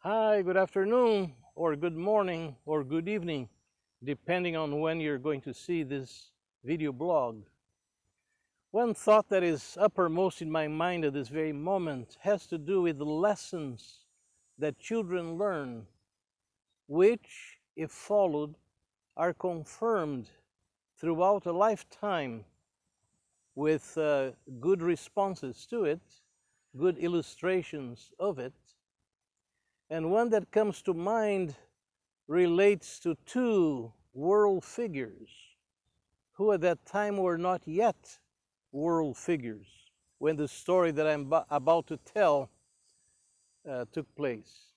Hi, good afternoon, or good morning, or good evening, depending on when you're going to see this video blog. One thought that is uppermost in my mind at this very moment has to do with the lessons that children learn, which, if followed, are confirmed throughout a lifetime with good responses to it, good illustrations of it. And one that comes to mind relates to two world figures who at that time were not yet world figures when the story that I'm about to tell took place.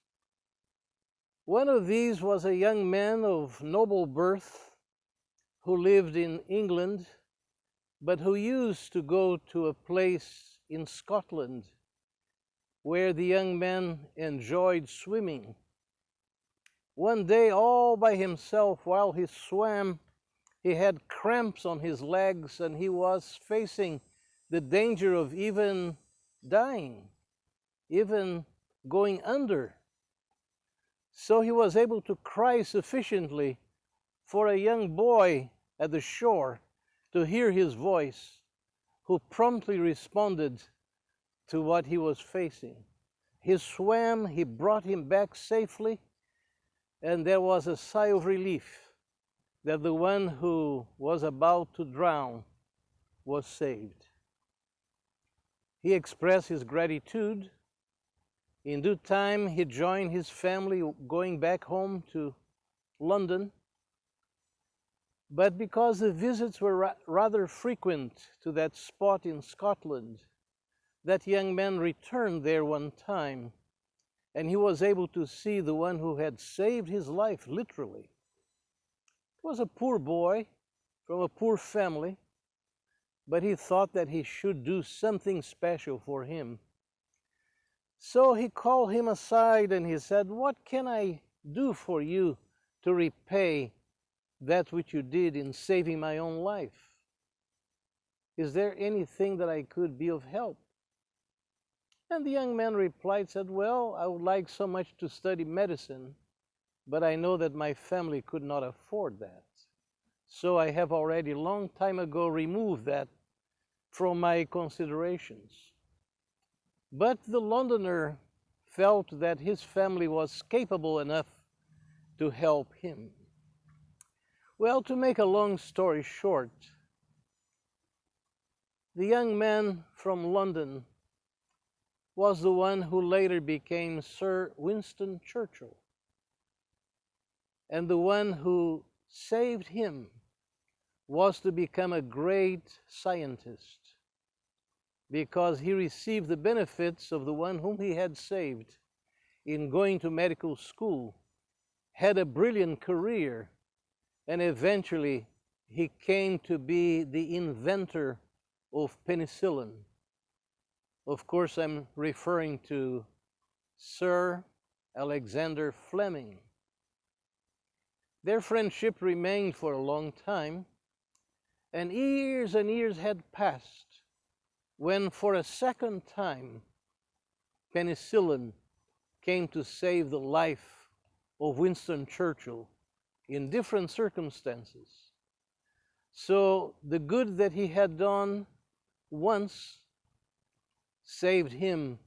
One of these was a young man of noble birth who lived in England, but who used to go to a place in Scotland where the young man enjoyed swimming. One day, all by himself, while he swam, he had cramps on his legs and he was facing the danger of even dying, even going under. So he was able to cry sufficiently for a young boy at the shore to hear his voice, who promptly responded to what he was facing. He swam, he brought him back safely, and there was a sigh of relief that the one who was about to drown was saved. He expressed his gratitude. In due time, he joined his family going back home to London. But because the visits were rather frequent to that spot in Scotland, that young man returned there one time, and he was able to see the one who had saved his life, literally. He was a poor boy from a poor family, but he thought that he should do something special for him. So he called him aside and he said, "What can I do for you to repay that which you did in saving my own life? Is there anything that I could be of help?" And the young man replied, said, "Well, I would like so much to study medicine, but I know that my family could not afford that. So I have already long time ago removed that from my considerations." But the Londoner felt that his family was capable enough to help him. Well, to make a long story short, the young man from London was the one who later became Sir Winston Churchill. And the one who saved him was to become a great scientist, because he received the benefits of the one whom he had saved in going to medical school, had a brilliant career, and eventually he came to be the inventor of penicillin. Of course, I'm referring to Sir Alexander Fleming. Their friendship remained for a long time, and years had passed when, for a second time, penicillin came to save the life of Winston Churchill in different circumstances. So the good that he had done once saved him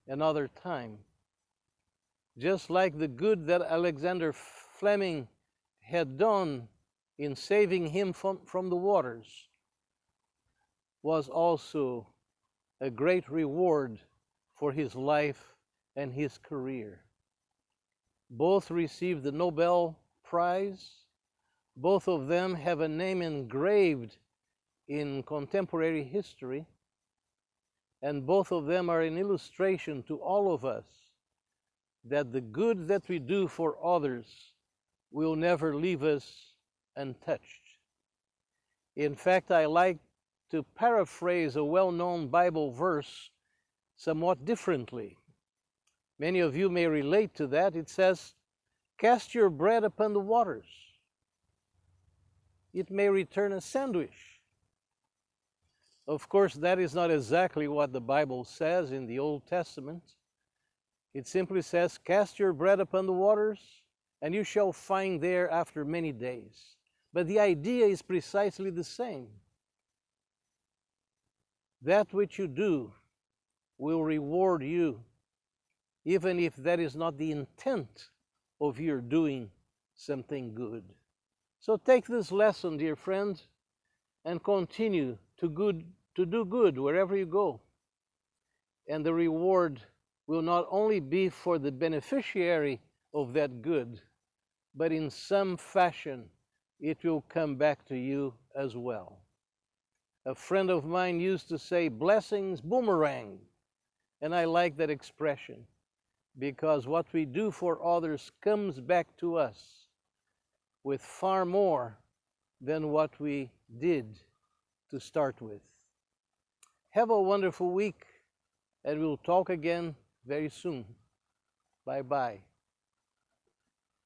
another time. Just like the good that Alexander Fleming had done in saving him from the waters was also a great reward for his life and his career. Both received the Nobel Prize. Both of them have a name engraved in contemporary history. And both of them are an illustration to all of us that the good that we do for others will never leave us untouched. In fact, I like to paraphrase a well-known Bible verse somewhat differently. Many of you may relate to that. It says, "Cast your bread upon the waters. It may return a sandwich." Of course, that is not exactly what the Bible says in the Old Testament. It simply says, cast your bread upon the waters, and you shall find there after many days. But the idea is precisely the same. That which you do will reward you, even if that is not the intent of your doing something good. So take this lesson, dear friend, and continue to do good wherever you go. And the reward will not only be for the beneficiary of that good, but in some fashion it will come back to you as well. A friend of mine used to say, blessings boomerang. And I like that expression, because what we do for others comes back to us with far more than what we did to start with. Have a wonderful week, and we'll talk again very soon. Bye-bye.